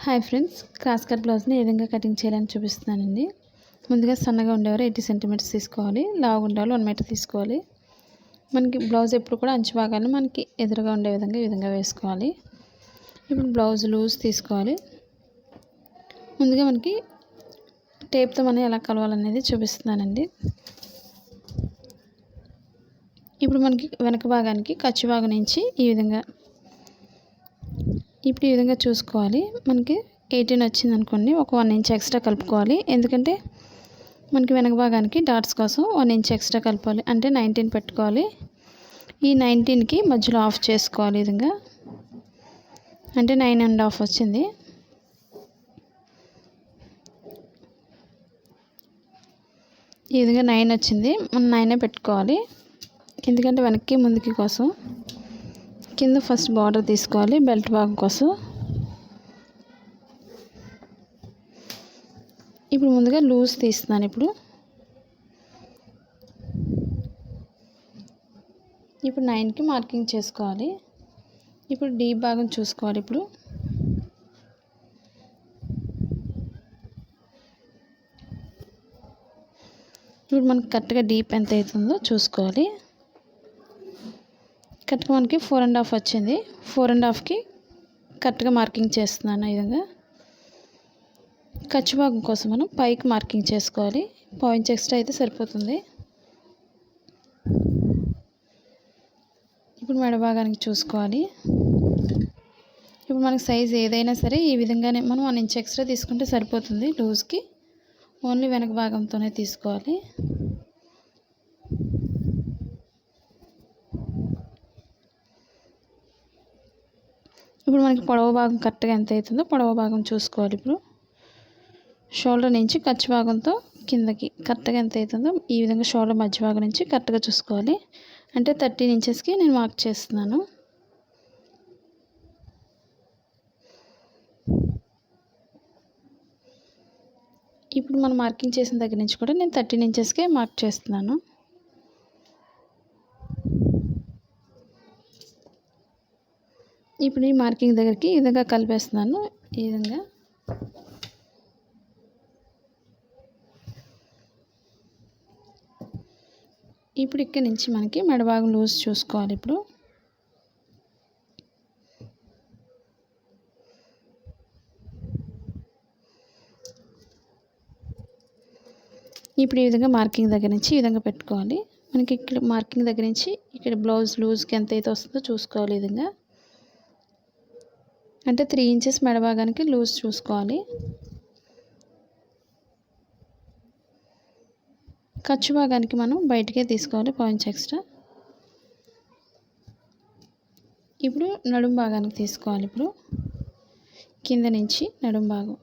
Hi friends, cross cut బ్లౌజ్ని ఏ విధంగా cutting చేయాలని చూపిస్తున్నానండి. ముందుగా సన్నగా ఉండేవారు 80 సెంటీమీటర్స్ తీసుకోవాలి. లావుగా ఉండేవాళ్ళు 1 మీటర్ తీసుకోవాలి. మనకి బ్లౌజ్ ఎప్పుడు కూడా అంచు భాగాన్ని మనకి ఎదురుగా ఉండే విధంగా ఈ విధంగా వేసుకోవాలి. ఇప్పుడు బ్లౌజ్ లూజ్ తీసుకోవాలి. ముందుగా మనకి టేప్తో మనం ఎలా కలవాలనేది చూపిస్తున్నానండి. ఇప్పుడు మనకి వెనక భాగానికి ఖర్చు భాగం నుంచి ఈ విధంగా ఇప్పుడు ఈ విధంగా చూసుకోవాలి. మనకి 18 వచ్చింది అనుకోండి, ఒక 1 ఇంచ్ ఎక్స్ట్రా కలుపుకోవాలి. ఎందుకంటే మనకి వెనక భాగానికి డాట్స్ కోసం 1 ఇంచ్ ఎక్స్ట్రా కలపాలి. అంటే 19 పెట్టుకోవాలి. ఈ 19కి మధ్యలో ఆఫ్ చేసుకోవాలి. ఈ విధంగా అంటే 9.5 వచ్చింది. ఈ విధంగా 9 వచ్చింది. మనం 9 పెట్టుకోవాలి. ఎందుకంటే వెనక్కి ముందుకి కోసం కింద ఫస్ట్ బార్డర్ తీసుకోవాలి బెల్ట్ భాగం కోసం. ఇప్పుడు ముందుగా లూజ్ తీస్తున్నాను. ఇప్పుడు 9కి మార్కింగ్ చేసుకోవాలి. ఇప్పుడు డీప్ భాగం చూసుకోవాలి. ఇప్పుడు మనకి కరెక్ట్గా డీప్ ఎంత అవుతుందో చూసుకోవాలి. కరెక్ట్గా మనకి 4.5 వచ్చింది. 4.5కి కరెక్ట్గా మార్కింగ్ చేస్తున్నాను. ఈ విధంగా ఖర్చు భాగం కోసం మనం పైకి మార్కింగ్ చేసుకోవాలి. 1 ఇంచ్ ఎక్స్ట్రా అయితే సరిపోతుంది. ఇప్పుడు మెడ భాగానికి చూసుకోవాలి. ఇప్పుడు మనకి సైజ్ ఏదైనా సరే ఈ విధంగానే మనం 1 ఇంచ్ ఎక్స్ట్రా తీసుకుంటే సరిపోతుంది. లూజ్కి ఓన్లీ వెనక భాగంతోనే తీసుకోవాలి. ఇప్పుడు మనకి పొడవు భాగం కరెక్ట్గా ఎంత అవుతుందో పొడవు భాగం చూసుకోవాలి. ఇప్పుడు షోల్డర్ నుంచి ఖర్చు భాగంతో కిందకి కరెక్ట్గా ఎంత అవుతుందో ఈ విధంగా షోల్డర్ మధ్య భాగం నుంచి కరెక్ట్గా చూసుకోవాలి. అంటే 13 ఇంచెస్కి నేను మార్క్ చేస్తున్నాను. ఇప్పుడు మనం మార్కింగ్ చేసిన దగ్గర నుంచి కూడా నేను 13 ఇంచెస్కే మార్క్ చేస్తున్నాను. ఇప్పుడు ఈ మార్కింగ్ దగ్గరికి ఈ విధంగా కలిపేస్తున్నాను. ఈ విధంగా ఇప్పుడు ఇక్కడి నుంచి మనకి మెడ భాగం లూజ్ చూసుకోవాలి. ఇప్పుడు ఈ విధంగా మార్కింగ్ దగ్గర నుంచి ఈ విధంగా పెట్టుకోవాలి. మనకి ఇక్కడ మార్కింగ్ దగ్గర నుంచి ఇక్కడ బ్లౌజ్ లూజ్కి ఎంత అయితే వస్తుందో చూసుకోవాలి. ఈ విధంగా అంటే 3 ఇంచెస్ మెడ భాగానికి లూజ్ చూసుకోవాలి. ఖర్చు భాగానికి మనం బయటకే తీసుకోవాలి 1 ఇంచ్ ఎక్స్ట్రా. ఇప్పుడు నడుం భాగానికి తీసుకోవాలి. ఇప్పుడు కింద నుంచి నడుం భాగం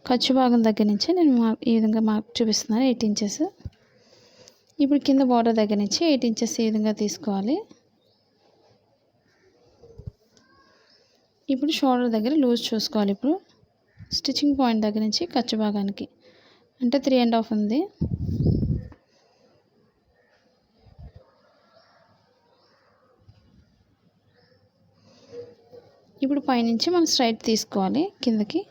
ఖర్చు భాగం దగ్గర నుంచి నేను ఈ విధంగా మార్క్ చూపిస్తున్నాను 8 ఇంచెస్. ఇప్పుడు కింద బార్డర్ దగ్గర నుంచి 8 ఇంచెస్ ఈ విధంగా తీసుకోవాలి. ఇప్పుడు షోల్డర్ దగ్గర లూజ్ చూసుకోవాలి. ఇప్పుడు స్టిచ్చింగ్ పాయింట్ దగ్గర నుంచి ఖర్చు భాగానికి అంటే 3.5 ఉంది. ఇప్పుడు పైనుంచి మనం స్ట్రైట్ తీసుకోవాలి కిందకి.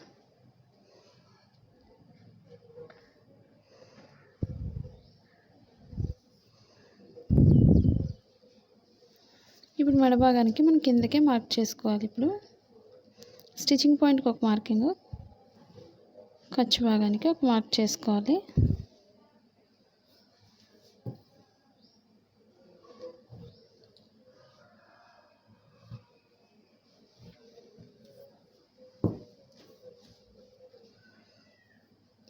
ఇప్పుడు మెడ భాగానికి మనం కిందకే మార్క్ చేసుకోవాలి. ఇప్పుడు స్టిచ్చింగ్ పాయింట్కి ఒక మార్కింగ్, ఖర్చు భాగానికి ఒక మార్క్ చేసుకోవాలి.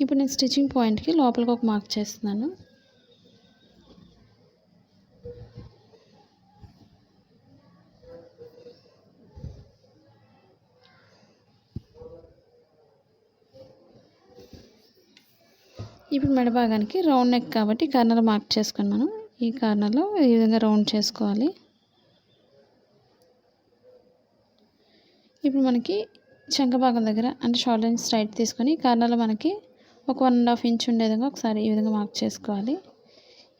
ఇప్పుడు నేను స్టిచ్చింగ్ పాయింట్కి లోపలికి ఒక మార్క్ చేస్తున్నాను. ఇప్పుడు మెడ భాగానికి రౌండ్ నెక్ కాబట్టి కార్నర్ మార్క్ చేసుకొని మనం ఈ కార్నర్లో ఈ విధంగా రౌండ్ చేసుకోవాలి. ఇప్పుడు మనకి చంక భాగం దగ్గర అంటే షోల్డర్ స్ట్రైట్ తీసుకొని కార్నర్లో మనకి ఒక 1.5 ఇంచ్ ఉండే విధంగా ఒకసారి ఈ విధంగా మార్క్ చేసుకోవాలి.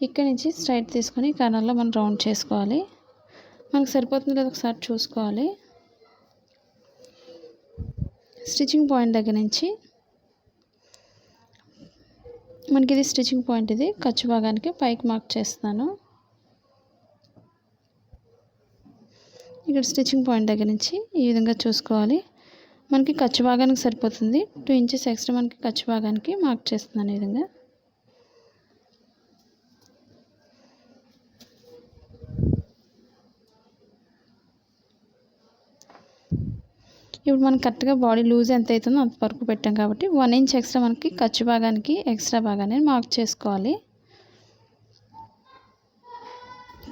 ఇక్కడ నుంచి స్ట్రైట్ తీసుకొని కార్నర్లో మనం రౌండ్ చేసుకోవాలి. మనకు సరిపోతుంది లేదా ఒకసారి చూసుకోవాలి. స్టిచ్చింగ్ పాయింట్ దగ్గర నుంచి మనకి ఇది స్టిచ్చింగ్ పాయింట్, ఇది ఖర్చు భాగానికి పైకి మార్క్ చేస్తాను. ఇక్కడ స్టిచ్చింగ్ పాయింట్ దగ్గర నుంచి ఈ విధంగా చూసుకోవాలి. మనకి ఖర్చు భాగానికి సరిపోతుంది. 2 ఇంచెస్ ఎక్స్ట్రా మనకి ఖర్చు భాగానికి మార్క్ చేస్తున్నాను ఈ విధంగా. ఇప్పుడు మనం కరెక్ట్గా బాడీ లూజ్ ఎంత అవుతుందో అంత వరకు పెట్టాం కాబట్టి 1 ఇంచ్ ఎక్స్ట్రా మనకి ఖర్చు భాగానికి ఎక్స్ట్రా భాగాన్ని మార్క్ చేసుకోవాలి.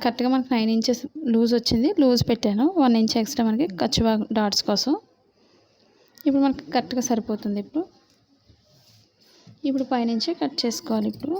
కరెక్ట్గా మనకి 9 ఇంచెస్ లూజ్ వచ్చింది, లూజ్ పెట్టాను. 1 ఇంచ్ ఎక్స్ట్రా మనకి ఖర్చు భాగం డాట్స్ కోసం. ఇప్పుడు మనకి కరెక్ట్గా సరిపోతుంది. ఇప్పుడు పైనుంచి కట్ చేసుకోవాలి. ఇప్పుడు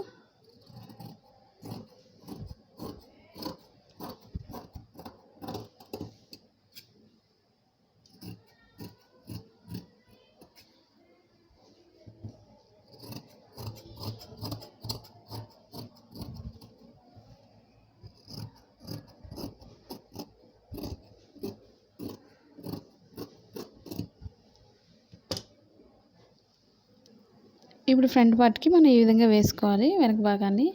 ఫ్రంట్ పార్ట్కి మనం ఈ విధంగా వేసుకోవాలి వెనక భాగాన్ని.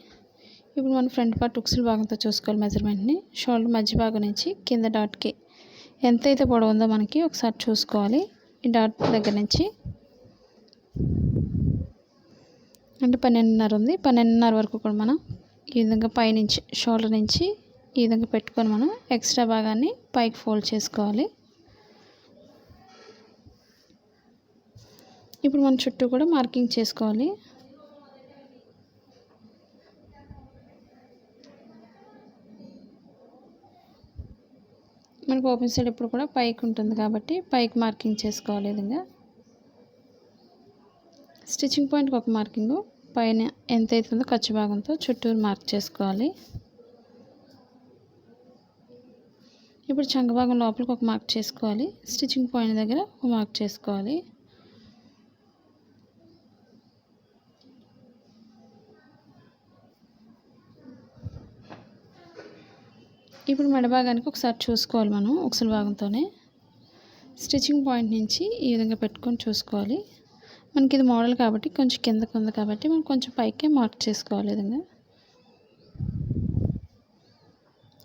ఇప్పుడు మనం ఫ్రంట్ పార్ట్ ఉక్సుల భాగంతో చూసుకోవాలి మెజర్మెంట్ని. షోల్డర్ మధ్య భాగం నుంచి కింద డాట్కి ఎంతైతే పొడవు ఉందో మనకి ఒకసారి చూసుకోవాలి. ఈ డాట్ దగ్గర నుంచి అంటే 12.5 ఉంది, 12.5 వరకు కూడా మనం ఈ విధంగా పైనుంచి షోల్డర్ నుంచి ఈ విధంగా పెట్టుకొని మనం ఎక్స్ట్రా భాగాన్ని పైకి ఫోల్డ్ చేసుకోవాలి. ఇప్పుడు మన చుట్టూ కూడా మార్కింగ్ చేసుకోవాలి. మనకు ఓపెన్ సైడ్ ఎప్పుడు కూడా పైకి ఉంటుంది కాబట్టి పైకి మార్కింగ్ చేసుకోవాలి. ఈ విధంగా స్టిచ్చింగ్ పాయింట్కి ఒక మార్కింగు, పైన ఎంత అవుతుందో ఖర్చు భాగంతో చుట్టూరు మార్క్ చేసుకోవాలి. ఇప్పుడు చంక భాగం లోపలికి ఒక మార్క్ చేసుకోవాలి. స్టిచ్చింగ్ పాయింట్ దగ్గర ఒక మార్క్ చేసుకోవాలి. ఇప్పుడు మెడ భాగానికి ఒకసారి చూసుకోవాలి మనం ఉక్సుల భాగంతోనే. స్టిచ్చింగ్ పాయింట్ నుంచి ఈ విధంగా పెట్టుకొని చూసుకోవాలి. మనకి ఇది మోడల్ కాబట్టి కొంచెం కిందకు ఉంది కాబట్టి మనం కొంచెం పైకే మార్క్ చేసుకోవాలి.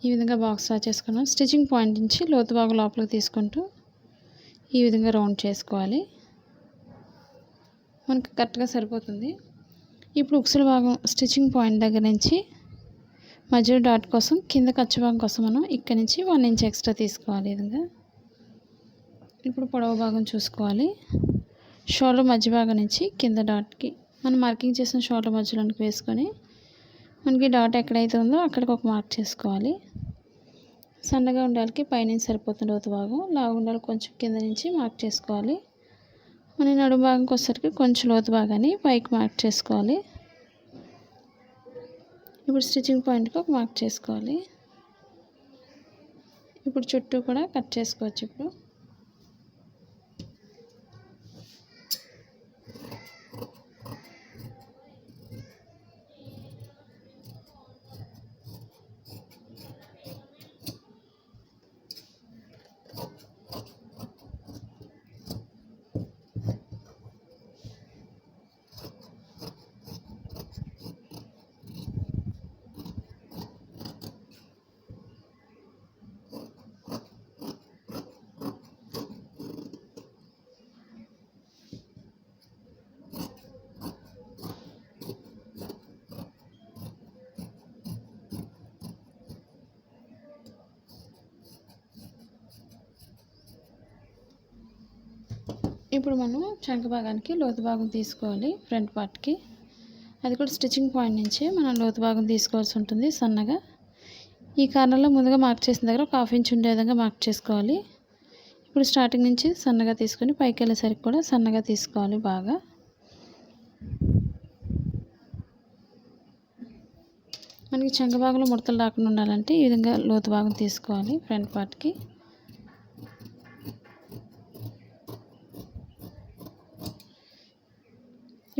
ఈ విధంగా బాక్స్ డ్రా చేసుకున్నాం. స్టిచ్చింగ్ పాయింట్ నుంచి లోతు భాగం లోపలికి తీసుకుంటూ ఈ విధంగా రౌండ్ చేసుకోవాలి. మనకి కరెక్ట్గా సరిపోతుంది. ఇప్పుడు ఉక్సుల భాగం స్టిచ్చింగ్ పాయింట్ దగ్గర నుంచి మధ్యలో డాట్ కోసం కింద ఖర్చు భాగం కోసం మనం ఇక్కడ నుంచి 1 ఇంచ్ ఎక్స్ట్రా తీసుకోవాలి. ఈ విధంగా ఇప్పుడు పొడవు భాగం చూసుకోవాలి. షోల్డర్ మధ్య భాగం నుంచి కింద డాట్కి మనం మార్కింగ్ చేసిన షోల్డర్ మధ్యలోనికి వేసుకొని మనకి డాట్ ఎక్కడైతే ఉందో అక్కడికి ఒక మార్క్ చేసుకోవాలి. సన్నగా ఉండాలికి పైనుంచి సరిపోతుంది లోతు భాగం, లావు ఉండాలి కొంచెం కింద నుంచి మార్క్ చేసుకోవాలి. మన నడుము భాగంకి వచ్చేసరికి కొంచెం లోతు భాగాన్ని పైకి మార్క్ చేసుకోవాలి. ఇప్పుడు స్టిచ్చింగ్ పాయింట్కి ఒక మార్క్ చేసుకోవాలి. ఇప్పుడు చుట్టూ కూడా కట్ చేసుకోవచ్చు. ఇప్పుడు మనం చంక భాగానికి లోతు భాగం తీసుకోవాలి. ఫ్రంట్ పార్ట్కి అది కూడా స్టిచ్చింగ్ పాయింట్ నుంచి మనం లోతు భాగం తీసుకోవాల్సి ఉంటుంది సన్నగా. ఈ కార్నర్లో ముందుగా మార్క్ చేసిన దగ్గర ఒక 1/2 ఇంచ్ ఉండే విధంగా మార్క్ చేసుకోవాలి. ఇప్పుడు స్టార్టింగ్ నుంచి సన్నగా తీసుకొని పైకి వెళ్ళేసరికి కూడా సన్నగా తీసుకోవాలి. బాగా మనకి చంక భాగంలో ముడతలు రాకుండా ఉండాలంటే ఈ విధంగా లోతు భాగం తీసుకోవాలి ఫ్రంట్ పార్ట్కి.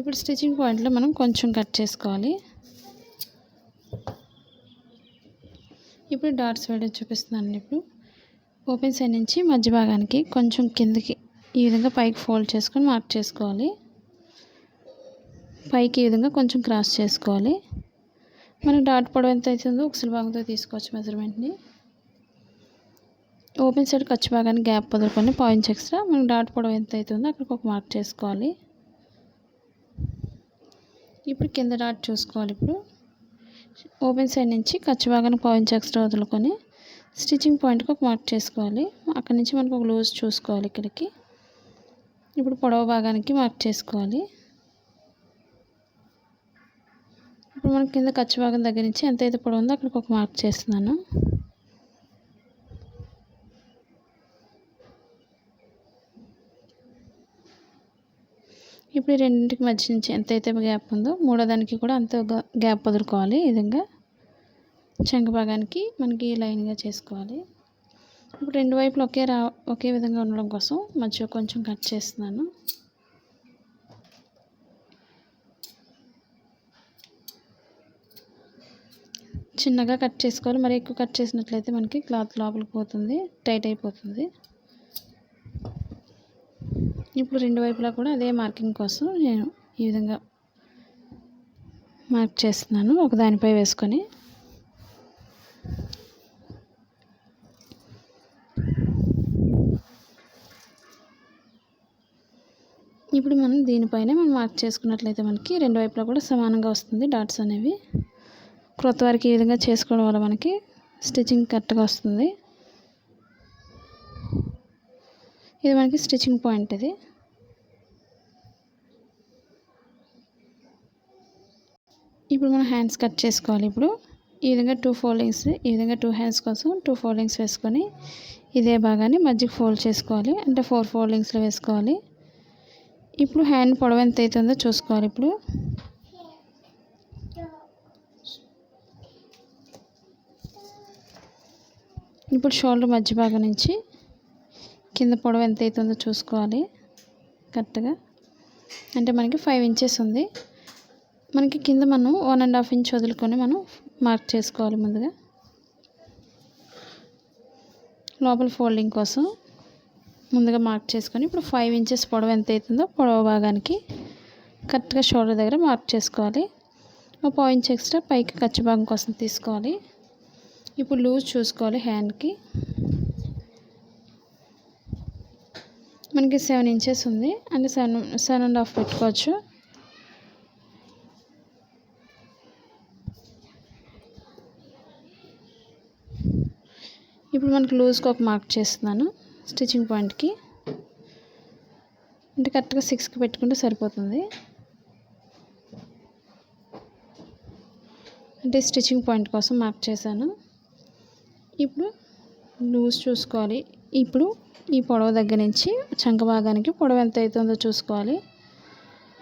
ఇప్పుడు స్టిచ్చింగ్ పాయింట్లో మనం కొంచెం కట్ చేసుకోవాలి. ఇప్పుడు డాట్స్ వేయడం చూపిస్తున్నాను. ఇప్పుడు ఓపెన్ సైడ్ నుంచి మధ్య భాగానికి కొంచెం కిందకి ఈ విధంగా పైకి ఫోల్డ్ చేసుకొని మార్క్ చేసుకోవాలి. పైకి ఈ విధంగా కొంచెం క్రాస్ చేసుకోవాలి. మనకి డాట్ పొడవు ఎంత అవుతుందో ఉక్సుల భాగంతో తీసుకోవచ్చు మెజర్మెంట్ని. ఓపెన్ సైడ్ ఖర్చు భాగాన్ని గ్యాప్ వదులుకొని పాయింట్స్ ఎక్స్ట్రా మనకి డాట్ పొడవు ఎంత అవుతుందో అక్కడికి ఒక మార్క్ చేసుకోవాలి. ఇప్పుడు కింద డాట్ చూసుకోవాలి. ఇప్పుడు ఓపెన్ సైడ్ నుంచి ఖర్చు భాగాన్ని పాయింట్స్ ఎక్స్ట్రా వదులుకొని స్టిచ్చింగ్ పాయింట్కి ఒక మార్క్ చేసుకోవాలి. అక్కడి నుంచి మనకు ఒక లూజ్ చూసుకోవాలి ఇక్కడికి. ఇప్పుడు పొడవు భాగానికి మార్క్ చేసుకోవాలి. ఇప్పుడు మనం కింద ఖర్చు భాగం దగ్గర నుంచి ఎంతైతే పొడవు ఉందో అక్కడికి ఒక మార్క్ చేస్తున్నాను. ఇప్పుడు ఈ రెండింటికి మధ్య నుంచి ఎంతైతే గ్యాప్ ఉందో మూడో దానికి కూడా అంత గ్యాప్ వదులుకోవాలి. ఈ విధంగా చంక భాగానికి మనకి లైన్గా చేసుకోవాలి. ఇప్పుడు రెండు వైపులు ఒకే విధంగా ఉండడం కోసం మధ్య కొంచెం కట్ చేస్తున్నాను. చిన్నగా కట్ చేసుకోవాలి. మరి ఎక్కువ కట్ చేసినట్లయితే మనకి క్లాత్ లోపలికి పోతుంది, టైట్ అయిపోతుంది. ఇప్పుడు రెండు వైపులా కూడా అదే మార్కింగ్ కోసం నేను ఈ విధంగా మార్క్ చేస్తున్నాను ఒక దానిపై వేసుకొని. ఇప్పుడు మనం దీనిపైనే మార్క్ చేసుకున్నట్లయితే మనకి రెండు వైపులా కూడా సమానంగా వస్తుంది డాట్స్ అనేవి. క్రొత్త వారికి ఈ విధంగా చేసుకోవడం వల్ల మనకి స్టిచ్చింగ్ కరెక్ట్గా వస్తుంది. ఇది మనకి స్టిచ్చింగ్ పాయింట్. ఇది ఇప్పుడు మనం హ్యాండ్స్ కట్ చేసుకోవాలి. ఇప్పుడు ఈ విధంగా 2 ఫోల్డింగ్స్, ఈ విధంగా 2 హ్యాండ్స్ కోసం 2 ఫోల్డింగ్స్ వేసుకొని ఇదే భాగాన్ని మధ్యకి ఫోల్డ్ చేసుకోవాలి. అంటే 4 ఫోల్డింగ్స్లో వేసుకోవాలి. ఇప్పుడు హ్యాండ్ పొడవు ఎంత అవుతుందో చూసుకోవాలి. ఇప్పుడు షోల్డర్ మధ్య భాగం నుంచి కింద పొడవు ఎంత అవుతుందో చూసుకోవాలి కరెక్ట్గా. అంటే మనకి 5 ఇంచెస్ ఉంది. మనకి కింద మనం 1.5 ఇంచ్ వదులుకొని మనం మార్క్ చేసుకోవాలి. ముందుగా లోపల ఫోల్డింగ్ కోసం ముందుగా మార్క్ చేసుకొని ఇప్పుడు 5 ఇంచెస్ పొడవు ఎంత అవుతుందో పొడవు భాగానికి కరెక్ట్గా షోల్డర్ దగ్గర మార్క్ చేసుకోవాలి. ఒక పాయింట్ ఎక్స్ట్రా పైకి ఖర్చు భాగం కోసం తీసుకోవాలి. ఇప్పుడు లూజ్ చూసుకోవాలి. హ్యాండ్కి మనకి 7 ఇంచెస్ ఉంది. అంటే 7.5 పెట్టుకోవచ్చు. ఇప్పుడు మనకి లూజ్కి ఒక మార్క్ చేస్తున్నాను స్టిచ్చింగ్ పాయింట్కి. అంటే కరెక్ట్గా 6కి పెట్టుకుంటే సరిపోతుంది. అంటే స్టిచ్చింగ్ పాయింట్ కోసం మార్క్ చేశాను. ఇప్పుడు లూజ్ చూసుకోవాలి. ఇప్పుడు ఈ పొడవు దగ్గర నుంచి చంక భాగానికి పొడవు ఎంత అవుతుందో చూసుకోవాలి.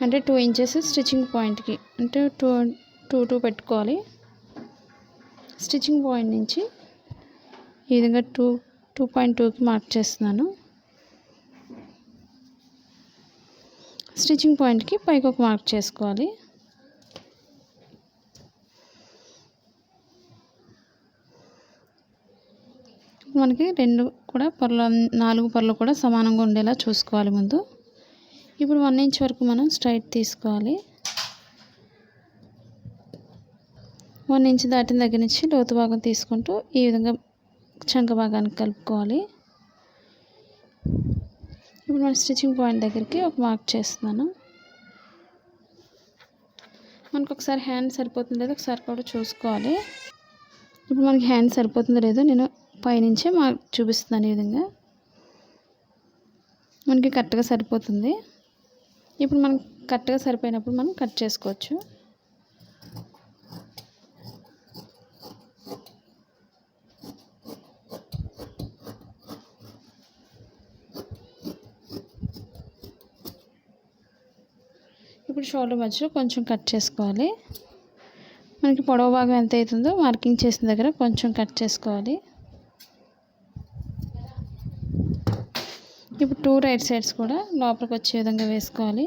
అంటే 2 ఇంచెస్ స్టిచ్చింగ్ పాయింట్కి, అంటే 2 పెట్టుకోవాలి. స్టిచ్చింగ్ పాయింట్ నుంచి ఈ విధంగా 2.2కి మార్క్ చేస్తున్నాను. స్టిచ్చింగ్ పాయింట్కి పైకి ఒక మార్క్ చేసుకోవాలి. మనకి 4 పొరలు కూడా సమానంగా ఉండేలా చూసుకోవాలి ముందు. ఇప్పుడు 1 ఇంచ్ వరకు మనం స్ట్రైట్ తీసుకోవాలి. 1 ఇంచ్ దాటిన దగ్గర నుంచి లోతు భాగం తీసుకుంటూ ఈ విధంగా చంక భాగానికి కలుపుకోవాలి. ఇప్పుడు మన స్టిచ్చింగ్ పాయింట్ దగ్గరికి ఒక మార్క్ చేస్తున్నాను. మనకు ఒకసారి హ్యాండ్ సరిపోతుందో లేదో ఒకసారి కూడా చూసుకోవాలి. ఇప్పుడు మనకి హ్యాండ్ సరిపోతుందో లేదో నేను పైనుంచే మార్క్ చూపిస్తున్నాను. ఈ విధంగా మనకి కరెక్ట్గా సరిపోతుంది. ఇప్పుడు మనం కరెక్ట్గా సరిపోయినప్పుడు మనం కట్ చేసుకోవచ్చు. ఇప్పుడు షోల్డర్ మధ్యలో కొంచెం కట్ చేసుకోవాలి. మనకి పొడవు భాగం ఎంత అవుతుందో మార్కింగ్ చేసిన దగ్గర కొంచెం కట్ చేసుకోవాలి. ఇప్పుడు 2 రైట్ సైడ్స్ కూడా లోపలికి వచ్చే విధంగా వేసుకోవాలి.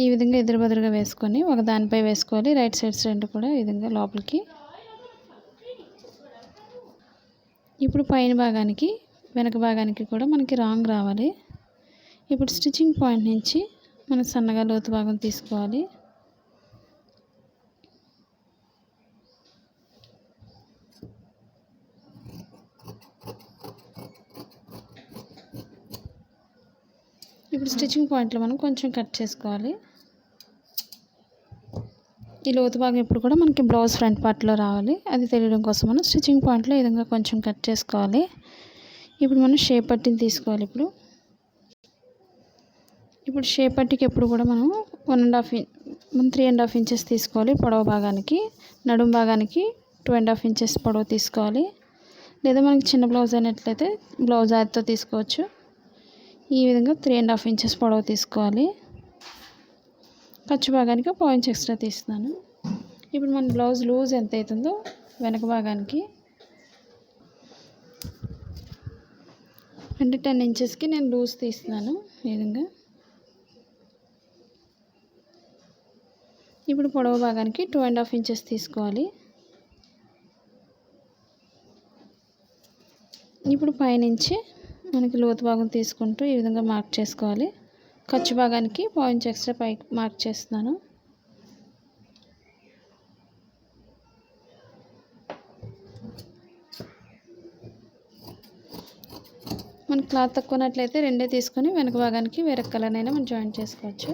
ఈ విధంగా ఎదురు బదురుగా వేసుకొని ఒక దానిపై వేసుకోవాలి. రైట్ సైడ్స్ రెండు కూడా ఈ విధంగా లోపలికి. ఇప్పుడు పైన భాగానికి వెనక భాగానికి కూడా మనకి రాంగ్ రావాలి. ఇప్పుడు స్టిచ్చింగ్ పాయింట్ నుంచి మనం సన్నగా లోతు భాగం తీసుకోవాలి. ఇప్పుడు స్టిచ్చింగ్ పాయింట్లో మనం కొంచెం కట్ చేసుకోవాలి. ఈ లోతు భాగం ఎప్పుడు కూడా మనకి బ్లౌజ్ ఫ్రంట్ పార్ట్లో రావాలి. అది తెలియడం కోసం మనం స్టిచ్చింగ్ పాయింట్లో ఈ విధంగా కొంచెం కట్ చేసుకోవాలి. ఇప్పుడు మనం షేప్ పట్టిని తీసుకోవాలి. ఇప్పుడు షేప్ పట్టికి ఎప్పుడు కూడా మనం 3.5 ఇంచెస్ తీసుకోవాలి పొడవు భాగానికి. నడుము భాగానికి 2.5 ఇంచెస్ పొడవు తీసుకోవాలి. లేదా మనకి చిన్న బ్లౌజ్ అయినట్లయితే బ్లౌజ్ ఆదితో తీసుకోవచ్చు. ఈ విధంగా 3.5 ఇంచెస్ పొడవు తీసుకోవాలి. ఖర్చు భాగానికి 1 ఇంచ్ ఎక్స్ట్రా తీస్తున్నాను. ఇప్పుడు మన బ్లౌజ్ లూజ్ ఎంత అవుతుందో వెనక భాగానికి అంటే 10 ఇంచెస్కి నేను లూజ్ తీస్తున్నాను. ఈ విధంగా ఇప్పుడు పొడవు భాగానికి 2.5 ఇంచెస్ తీసుకోవాలి. ఇప్పుడు పైనుంచి మనకి లోతు భాగం తీసుకుంటూ ఈ విధంగా మార్క్ చేసుకోవాలి. ఖర్చు భాగానికి 1 ఇంచ్ ఎక్స్ట్రా పైకి మార్క్ చేస్తున్నాను. మన క్లాత్ తక్కువనట్లయితే 2 తీసుకొని వెనక భాగానికి వేరే కలర్నైనా మనం జాయింట్ చేసుకోవచ్చు.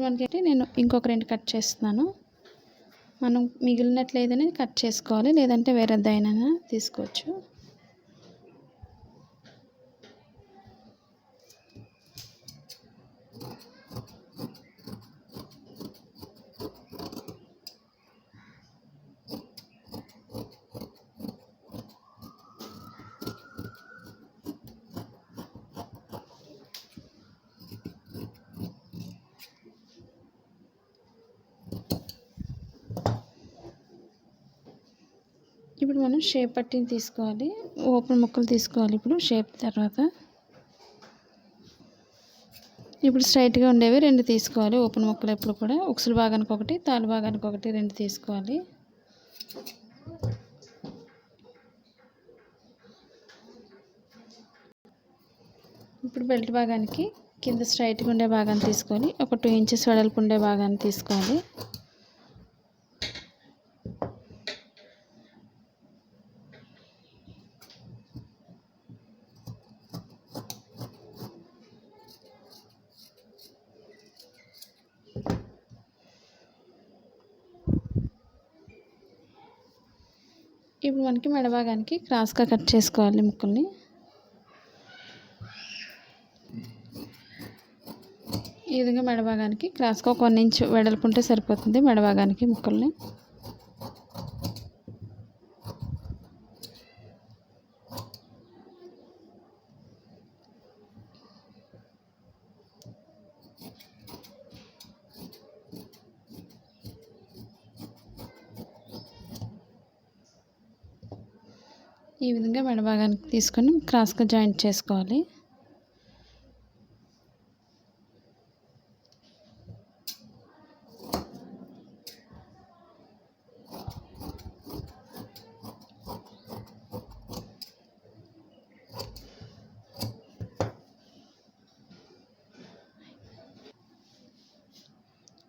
మనకైతే నేను ఇంకొక 2 కట్ చేస్తున్నాను. మనం మిగిలినట్లయితేనే కట్ చేసుకోవాలి, లేదంటే వేరేదైనా తీసుకోవచ్చు. ఇప్పుడు మనం షేప్ పట్టిని తీసుకోవాలి. ఓపెన్ ముక్కలు తీసుకోవాలి. ఇప్పుడు షేప్ తర్వాత ఇప్పుడు స్ట్రైట్గా ఉండేవి 2 తీసుకోవాలి. ఓపెన్ ముక్కలు ఎప్పుడు కూడా ఉక్సుల భాగానికి 1, తాలు భాగానికి 1, 2 తీసుకోవాలి. ఇప్పుడు బెల్ట్ భాగానికి కింద స్ట్రైట్గా ఉండే భాగాన్ని తీసుకొని ఒక 2 ఇంచెస్ వెడల్పు ఉండే భాగాన్ని తీసుకోవాలి. ఇప్పుడు మనకి మెడ భాగానికి క్రాస్గా కట్ చేసుకోవాలి ముక్కల్ని. ఈ విధంగా మెడ భాగానికి క్రాస్గా 1 ఇంచ్ వెడల్పు ఉంటే సరిపోతుంది. మెడ భాగానికి ముక్కల్ని ఈ విధంగా మెడ భాగానికి తీసుకొని క్రాస్గా జాయింట్ చేసుకోవాలి.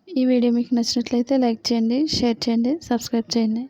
ఈ వీడియో మీకు నచ్చినట్లయితే లైక్ చేయండి, షేర్ చేయండి, సబ్స్క్రైబ్ చేయండి.